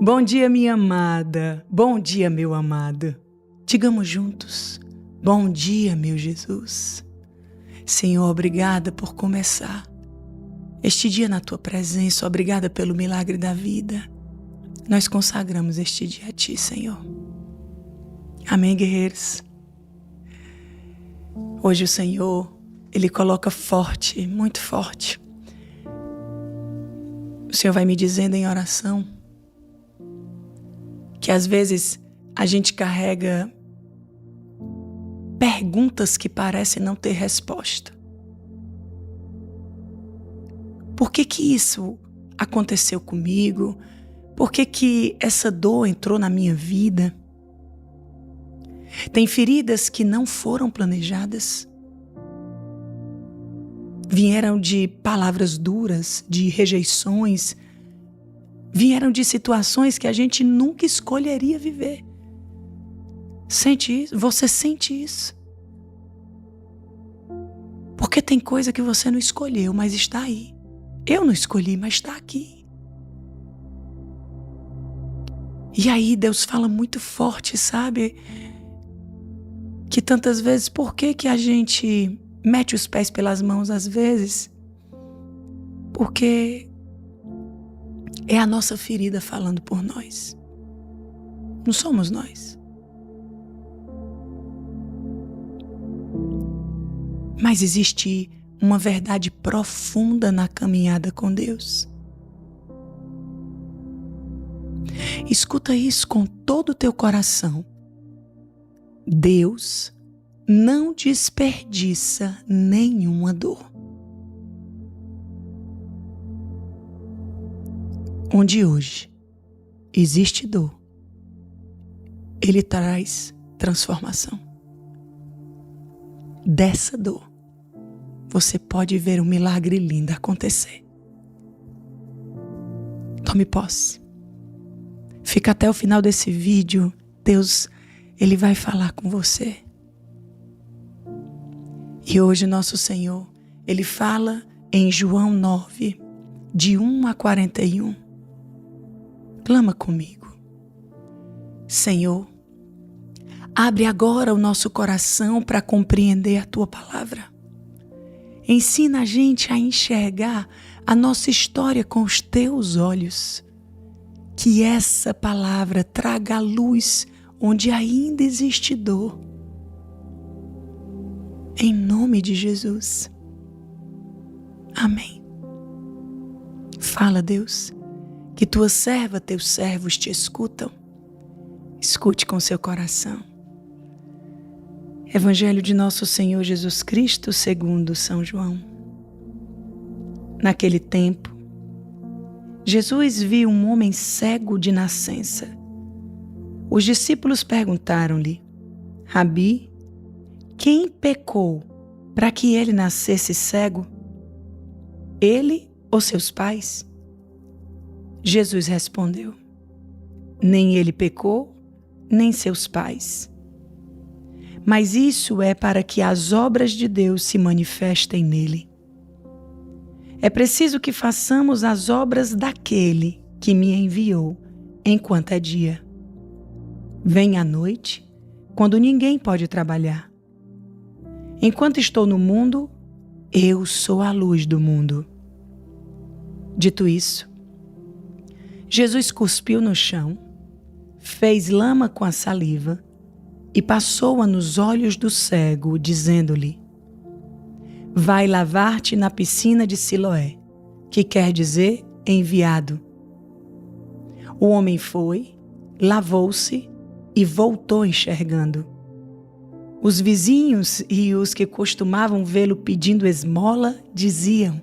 Bom dia, minha amada. Bom dia, meu amado. Digamos juntos: bom dia, meu Jesus. Senhor, obrigada por começar este dia na tua presença. Obrigada pelo milagre da vida. Nós consagramos este dia a ti, Senhor. Amém, guerreiros? Hoje o Senhor, Ele coloca forte, muito forte. O Senhor vai me dizendo em oração que às vezes a gente carrega perguntas que parecem não ter resposta. Por que que isso aconteceu comigo? Por que que essa dor entrou na minha vida? Tem feridas que não foram planejadas. Vieram de palavras duras, de rejeições. Vieram de situações que a gente nunca escolheria viver. Sente isso? Você sente isso? Porque tem coisa que você não escolheu, mas está aí. Eu não escolhi, mas está aqui. E aí Deus fala muito forte, sabe? Que tantas vezes, por que que a gente mete os pés pelas mãos às vezes? Porque é a nossa ferida falando por nós. Não somos nós. Mas existe uma verdade profunda na caminhada com Deus. Escuta isso com todo o teu coração. Deus não desperdiça nenhuma dor. Onde hoje existe dor, Ele traz transformação. Dessa dor, você pode ver um milagre lindo acontecer. Tome posse. Fica até o final desse vídeo. Deus, Ele vai falar com você. E hoje nosso Senhor, Ele fala em João 9, de 1 a 41. Clama comigo. Senhor, abre agora o nosso coração para compreender a Tua palavra. Ensina a gente a enxergar a nossa história com os Teus olhos. Que essa palavra traga a luz onde ainda existe dor. Em nome de Jesus. Amém. Fala, Deus, que tua serva, teus servos te escutam. Escute com seu coração. Evangelho de nosso Senhor Jesus Cristo segundo São João. Naquele tempo, Jesus viu um homem cego de nascença. Os discípulos perguntaram-lhe: Rabi, quem pecou para que ele nascesse cego? Ele ou seus pais? Jesus respondeu: Nem ele pecou, nem seus pais. Mas isso é para que as obras de Deus se manifestem nele. É preciso que façamos as obras daquele que me enviou enquanto é dia. Vem a noite, quando ninguém pode trabalhar. Enquanto estou no mundo, eu sou a luz do mundo. Dito isso, Jesus cuspiu no chão, fez lama com a saliva e passou-a nos olhos do cego, dizendo-lhe: Vai lavar-te na piscina de Siloé, que quer dizer enviado. O homem foi, lavou-se e voltou enxergando. Os vizinhos e os que costumavam vê-lo pedindo esmola diziam: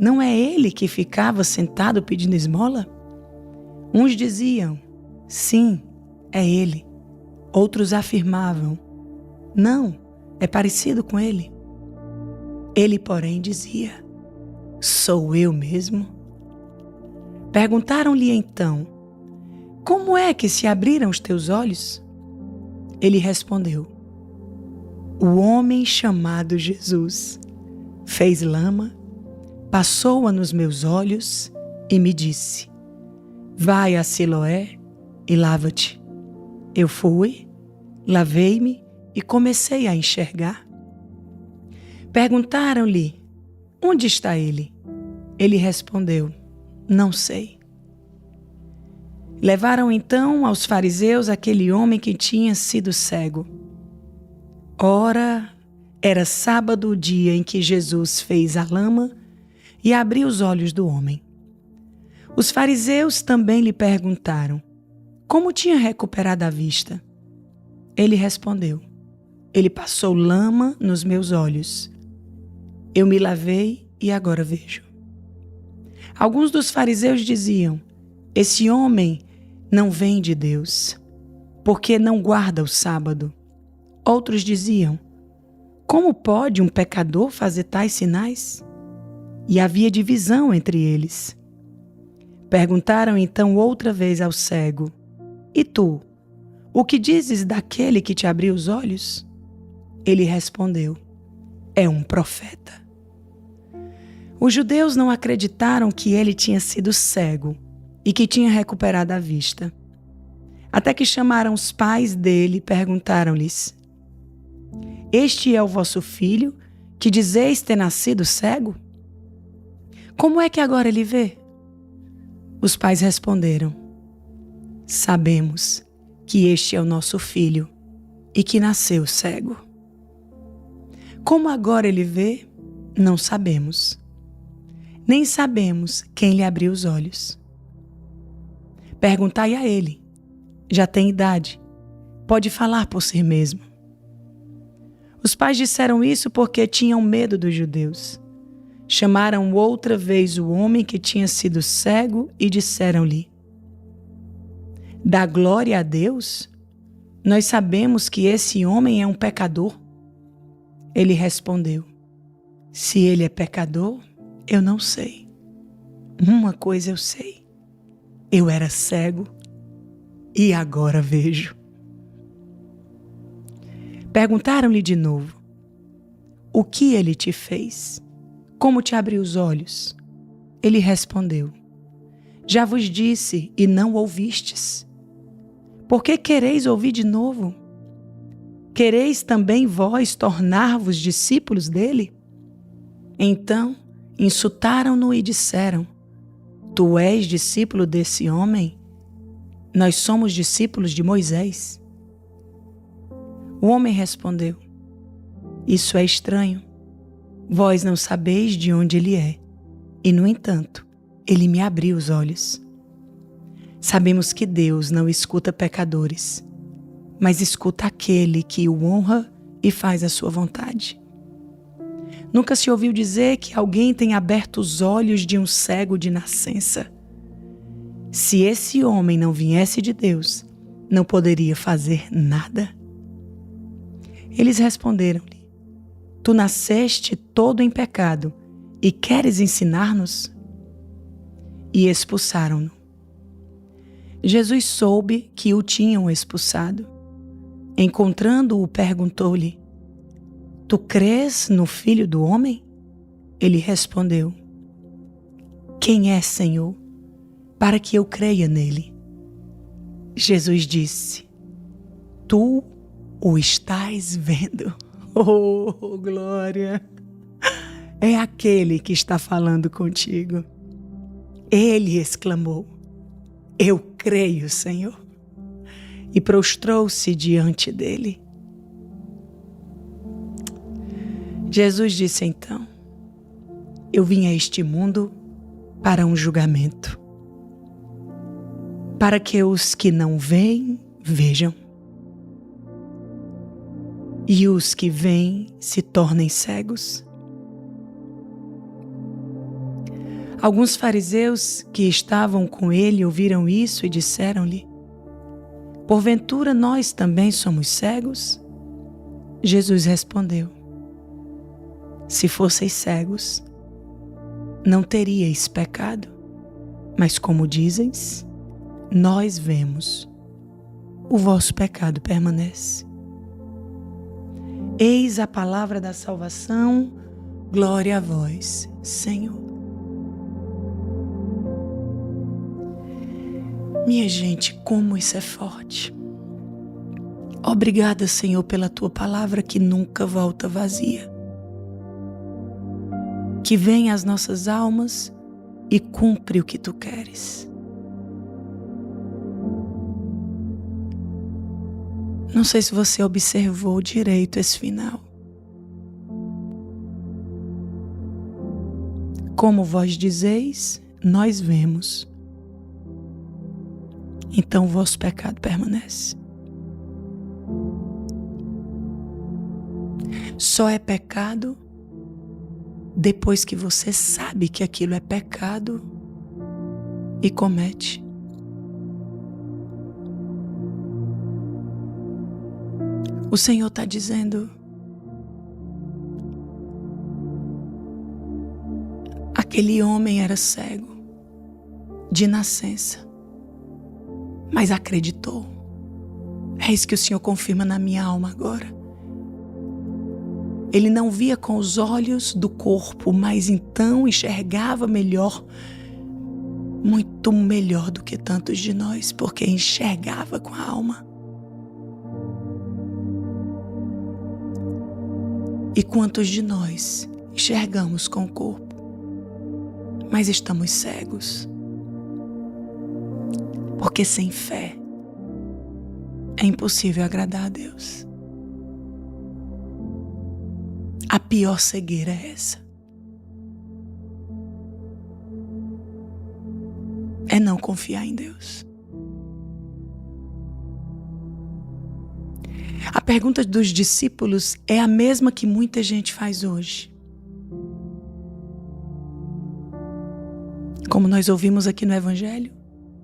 Não é ele que ficava sentado pedindo esmola? Uns diziam: Sim, é ele. Outros afirmavam: Não, é parecido com ele. Ele, porém, dizia: Sou eu mesmo. Perguntaram-lhe então: Como é que se abriram os teus olhos? Ele respondeu: O homem chamado Jesus fez lama, passou-a nos meus olhos e me disse: vai a Siloé e lava-te. Eu fui, lavei-me e comecei a enxergar. Perguntaram-lhe, onde está ele? Ele respondeu, não sei. Levaram então aos fariseus aquele homem que tinha sido cego. Ora, era sábado o dia em que Jesus fez a lama e abriu os olhos do homem. Os fariseus também lhe perguntaram como tinha recuperado a vista. Ele respondeu, ele passou lama nos meus olhos. Eu me lavei e agora vejo. Alguns dos fariseus diziam, esse homem não vem de Deus, porque não guarda o sábado. Outros diziam, como pode um pecador fazer tais sinais? E havia divisão entre eles. Perguntaram então outra vez ao cego, e tu, o que dizes daquele que te abriu os olhos? Ele respondeu, é um profeta. Os judeus não acreditaram que ele tinha sido cego e que tinha recuperado a vista. Até que chamaram os pais dele e perguntaram-lhes, este é o vosso filho, que dizeis ter nascido cego? Como é que agora ele vê? Os pais responderam, sabemos que este é o nosso filho e que nasceu cego. Como agora ele vê, não sabemos. Nem sabemos quem lhe abriu os olhos. Perguntai a ele, já tem idade, pode falar por si mesmo. Os pais disseram isso porque tinham medo dos judeus. Chamaram outra vez o homem que tinha sido cego e disseram-lhe, dá glória a Deus? Nós sabemos que esse homem é um pecador. Ele respondeu, se ele é pecador, eu não sei. Uma coisa eu sei, eu era cego e agora vejo. Perguntaram-lhe de novo, o que ele te fez? Como te abriu os olhos? Ele respondeu, já vos disse e não ouvistes. Por que quereis ouvir de novo? Quereis também vós tornar-vos discípulos dele? Então insultaram-no e disseram, tu és discípulo desse homem? Nós somos discípulos de Moisés. O homem respondeu, isso é estranho. Vós não sabeis de onde ele é, e no entanto, ele me abriu os olhos. Sabemos que Deus não escuta pecadores, mas escuta aquele que o honra e faz a sua vontade. Nunca se ouviu dizer que alguém tenha aberto os olhos de um cego de nascença. Se esse homem não viesse de Deus, não poderia fazer nada. Eles responderam-lhe, tu nasceste todo em pecado e queres ensinar-nos? E expulsaram-no. Jesus soube que o tinham expulsado. Encontrando-o, perguntou-lhe, tu crês no Filho do Homem? Ele respondeu, quem é, Senhor, para que eu creia nele? Jesus disse, tu o estás vendo. Oh, glória! É aquele que está falando contigo. Ele exclamou, eu creio, Senhor. E prostrou-se diante dele. Jesus disse então, eu vim a este mundo para um julgamento, para que os que não veem, vejam, e os que veem se tornem cegos. Alguns fariseus que estavam com ele ouviram isso e disseram-lhe, porventura nós também somos cegos? Jesus respondeu, se fosseis cegos, não teríeis pecado, mas como dizes, nós vemos, o vosso pecado permanece. Eis a palavra da salvação, glória a vós, Senhor. Minha gente, como isso é forte. Obrigada, Senhor, pela Tua palavra que nunca volta vazia. Que vem às nossas almas e cumpre o que Tu queres. Não sei se você observou direito esse final. Como vós dizeis, nós vemos. Então o vosso pecado permanece. Só é pecado depois que você sabe que aquilo é pecado e comete. O Senhor está dizendo: aquele homem era cego de nascença, mas acreditou. É isso que o Senhor confirma na minha alma agora. Ele não via com os olhos do corpo, mas então enxergava melhor, muito melhor do que tantos de nós, porque enxergava com a alma. E quantos de nós enxergamos com o corpo, mas estamos cegos? Porque sem fé é impossível agradar a Deus. A pior cegueira é essa. É não confiar em Deus. A pergunta dos discípulos é a mesma que muita gente faz hoje. Como nós ouvimos aqui no Evangelho,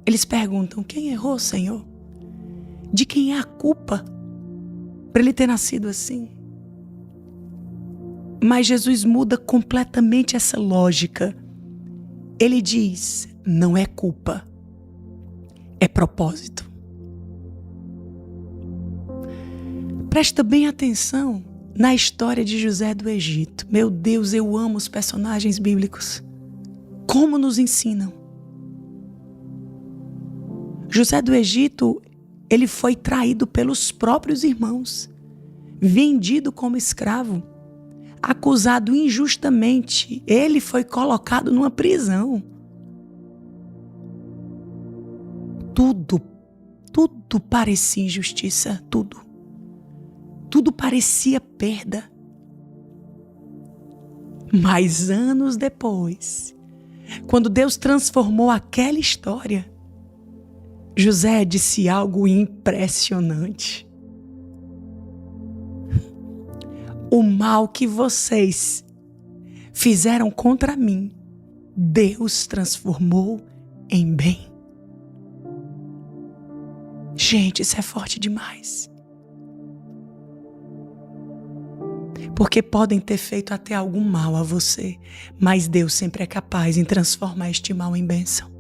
eles perguntam: quem errou, Senhor? De quem é a culpa para ele ter nascido assim? Mas Jesus muda completamente essa lógica. Ele diz: não é culpa, é propósito. Presta bem atenção na história de José do Egito. Meu Deus, eu amo os personagens bíblicos. Como nos ensinam. José do Egito, ele foi traído pelos próprios irmãos, vendido como escravo, acusado injustamente. Ele foi colocado numa prisão. Tudo parecia injustiça, tudo parecia perda. Mas anos depois, quando Deus transformou aquela história, José disse algo impressionante. O mal que vocês fizeram contra mim, Deus transformou em bem. Gente, isso é forte demais. Porque podem ter feito até algum mal a você, mas Deus sempre é capaz em transformar este mal em bênção.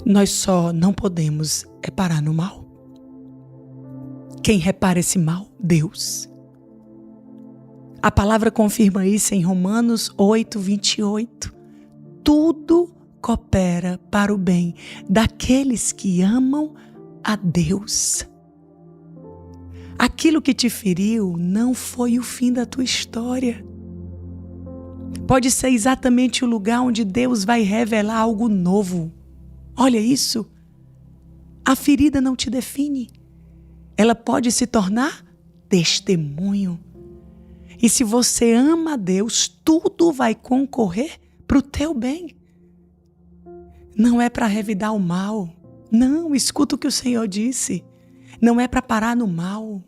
Nós só não podemos parar no mal. Quem repara esse mal? Deus. A palavra confirma isso em Romanos 8:28. Tudo coopera para o bem daqueles que amam a Deus. Aquilo que te feriu não foi o fim da tua história. Pode ser exatamente o lugar onde Deus vai revelar algo novo. Olha isso. A ferida não te define. Ela pode se tornar testemunho. E se você ama a Deus, tudo vai concorrer para o teu bem. Não é para revidar o mal. Não, escuta o que o Senhor disse. Não é para parar no mal.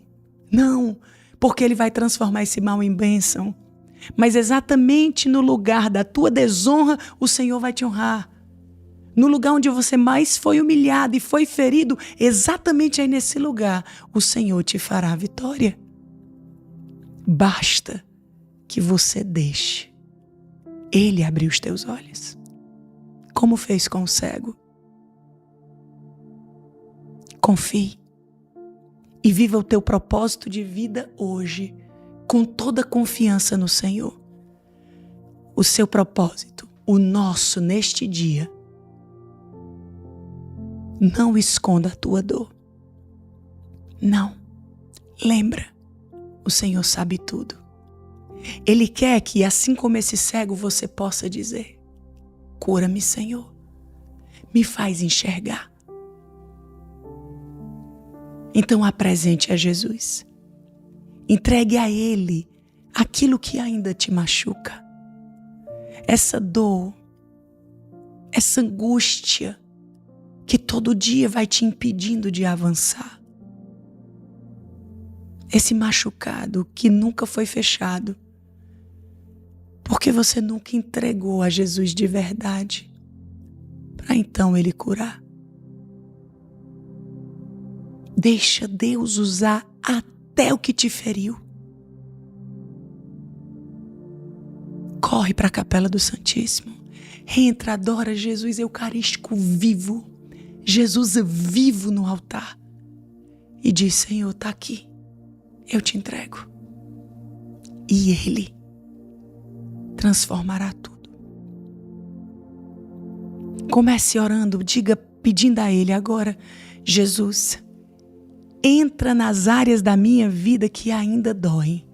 Não, porque Ele vai transformar esse mal em bênção. Mas exatamente no lugar da tua desonra, o Senhor vai te honrar. No lugar onde você mais foi humilhado e foi ferido, exatamente aí nesse lugar, o Senhor te fará a vitória. Basta que você deixe Ele abrir os teus olhos, como fez com o cego. Confie e viva o teu propósito de vida hoje, com toda confiança no Senhor. O seu propósito, o nosso neste dia, Não esconda a tua dor. Não. Lembra, o Senhor sabe tudo. Ele quer que, assim como esse cego, você possa dizer: cura-me, Senhor. Me faz enxergar. Então apresente a Jesus. Entregue a Ele aquilo que ainda te machuca. Essa dor, essa angústia que todo dia vai te impedindo de avançar. Esse machucado que nunca foi fechado, porque você nunca entregou a Jesus de verdade, para então Ele curar. Deixa Deus usar até o que te feriu. Corre para a Capela do Santíssimo. Entra, adora Jesus Eucarístico vivo. Jesus vivo no altar. E diz: Senhor, está aqui. Eu te entrego. E Ele transformará tudo. Comece orando, diga, pedindo a Ele agora: Jesus, entra nas áreas da minha vida que ainda doem.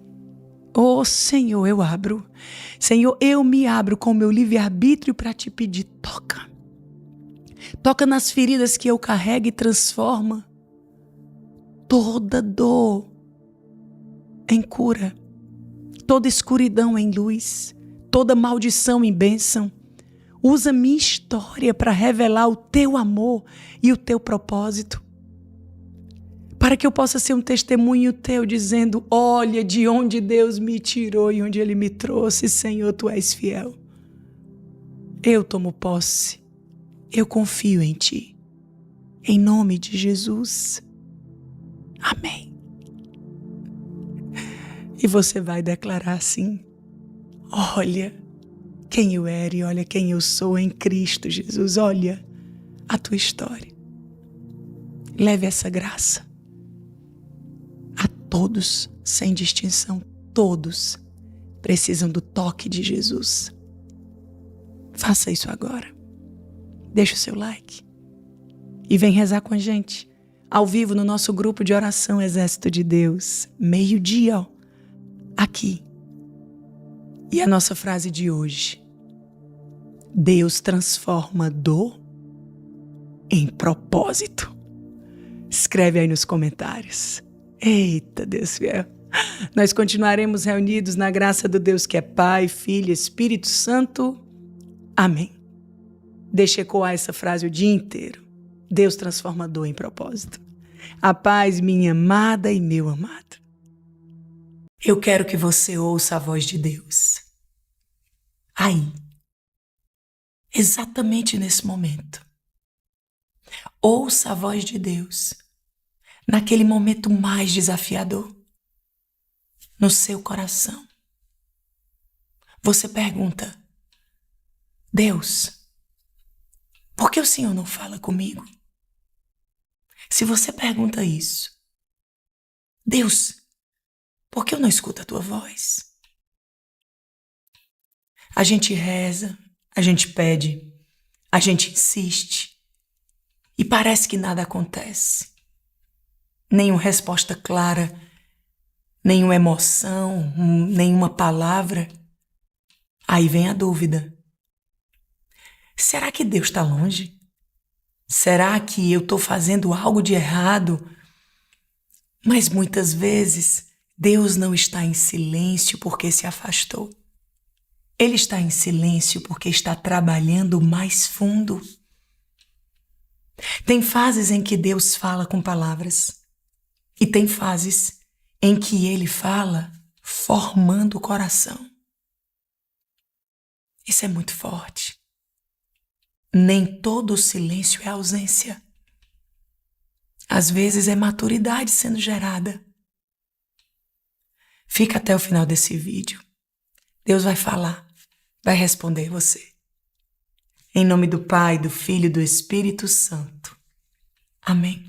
Oh, Senhor, eu abro. Senhor, eu me abro com o meu livre-arbítrio para te pedir: toca. Toca nas feridas que eu carrego e transforma toda dor em cura, toda escuridão em luz, toda maldição em bênção. Usa minha história para revelar o teu amor e o teu propósito, para que eu possa ser um testemunho teu, dizendo: olha de onde Deus me tirou e onde Ele me trouxe. Senhor, tu és fiel. Eu tomo posse, eu confio em ti. Em nome de Jesus. Amém. E você vai declarar assim: olha quem eu era e olha quem eu sou em Cristo Jesus. Olha a tua história. Leve essa graça a todos, sem distinção. Todos precisam do toque de Jesus. Faça isso agora. Deixa o seu like e vem rezar com a gente ao vivo no nosso grupo de oração Exército de Deus, meio-dia, aqui. E a nossa frase de hoje: Deus transforma dor em propósito. Escreve aí nos comentários. Eita, Deus fiel. Nós continuaremos reunidos na graça do Deus que é Pai, Filho e Espírito Santo. Amém. Deixa ecoar essa frase o dia inteiro. Deus transforma dor em propósito. A paz, minha amada e meu amado. Eu quero que você ouça a voz de Deus. Aí. Exatamente nesse momento. Ouça a voz de Deus. Naquele momento mais desafiador. No seu coração. Você pergunta: Deus, por que o Senhor não fala comigo? Se você pergunta isso: Deus, por que eu não escuto a tua voz? A gente reza, a gente pede, a gente insiste e parece que nada acontece. Nenhuma resposta clara, nenhuma emoção, nenhuma palavra. Aí vem a dúvida. Será que Deus está longe? Será que eu estou fazendo algo de errado? Mas muitas vezes Deus não está em silêncio porque se afastou. Ele está em silêncio porque está trabalhando mais fundo. Tem fases em que Deus fala com palavras e tem fases em que Ele fala formando o coração. Isso é muito forte. Nem todo silêncio é ausência. Às vezes é maturidade sendo gerada. Fica até o final desse vídeo. Deus vai falar, vai responder você. Em nome do Pai, do Filho e do Espírito Santo. Amém.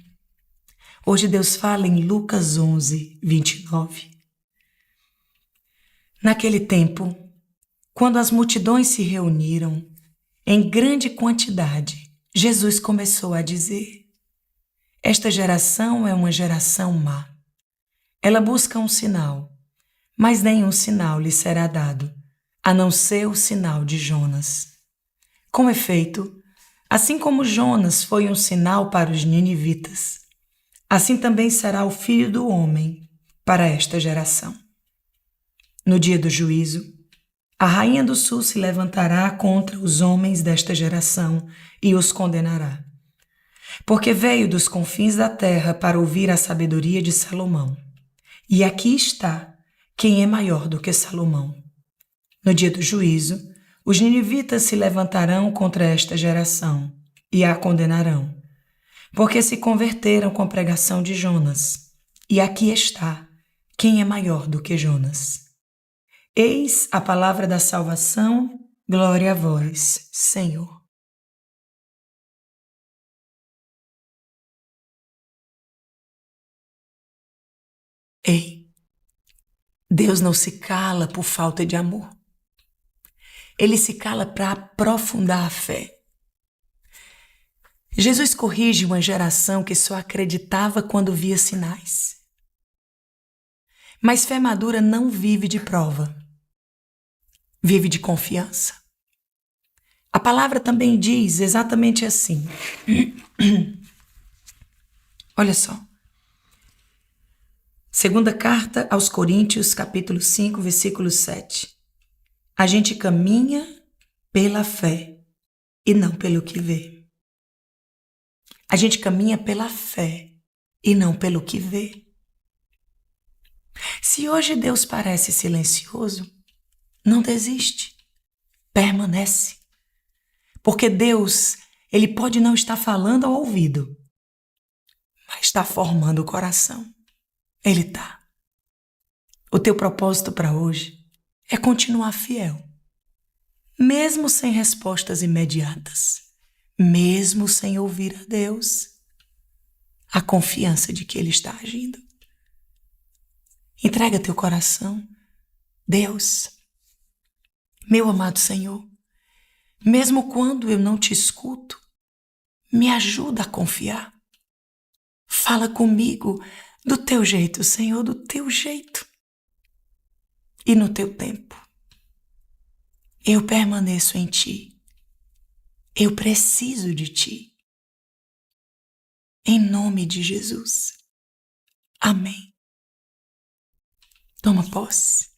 Hoje Deus fala em Lucas 11, 29. Naquele tempo, quando as multidões se reuniram em grande quantidade, Jesus começou a dizer: Esta geração é uma geração má. Ela busca um sinal, mas nenhum sinal lhe será dado, a não ser o sinal de Jonas. Com efeito, assim como Jonas foi um sinal para os ninivitas, assim também será o Filho do Homem para esta geração. No dia do juízo, a rainha do sul se levantará contra os homens desta geração e os condenará. Porque veio dos confins da terra para ouvir a sabedoria de Salomão. E aqui está quem é maior do que Salomão. No dia do juízo, os ninivitas se levantarão contra esta geração e a condenarão, porque se converteram com a pregação de Jonas. E aqui está quem é maior do que Jonas. Eis a palavra da salvação, glória a vós, Senhor. Ei, Deus não se cala por falta de amor. Ele se cala para aprofundar a fé. Jesus corrige uma geração que só acreditava quando via sinais. Mas fé madura não vive de prova, vive de confiança. A palavra também diz exatamente assim. Olha só. Segunda carta aos Coríntios, capítulo 5, versículo 7. A gente caminha pela fé e não pelo que vê. A gente caminha pela fé e não pelo que vê. Se hoje Deus parece silencioso, não desiste, permanece. Porque Deus, Ele pode não estar falando ao ouvido, mas está formando o coração. Ele está. O teu propósito para hoje é continuar fiel, mesmo sem respostas imediatas, mesmo sem ouvir a Deus, a confiança de que Ele está agindo. Entrega teu coração. Deus, meu amado Senhor, mesmo quando eu não te escuto, me ajuda a confiar. Fala comigo do teu jeito, Senhor, do teu jeito. E no teu tempo. Eu permaneço em ti. Eu preciso de ti. Em nome de Jesus. Amém. Toma posse.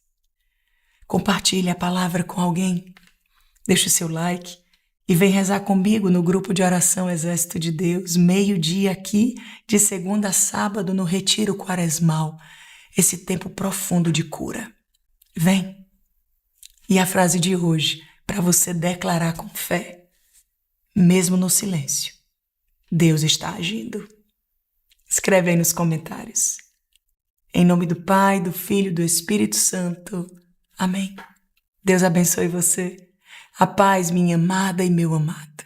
Compartilhe a palavra com alguém. Deixe o seu like e vem rezar comigo no grupo de oração Exército de Deus, meio-dia aqui, de segunda a sábado, no Retiro Quaresmal. Esse tempo profundo de cura. Vem. E a frase de hoje, para você declarar com fé, mesmo no silêncio, Deus está agindo. Escreve aí nos comentários. Em nome do Pai, do Filho e do Espírito Santo. Amém. Deus abençoe você. A paz, minha amada e meu amado.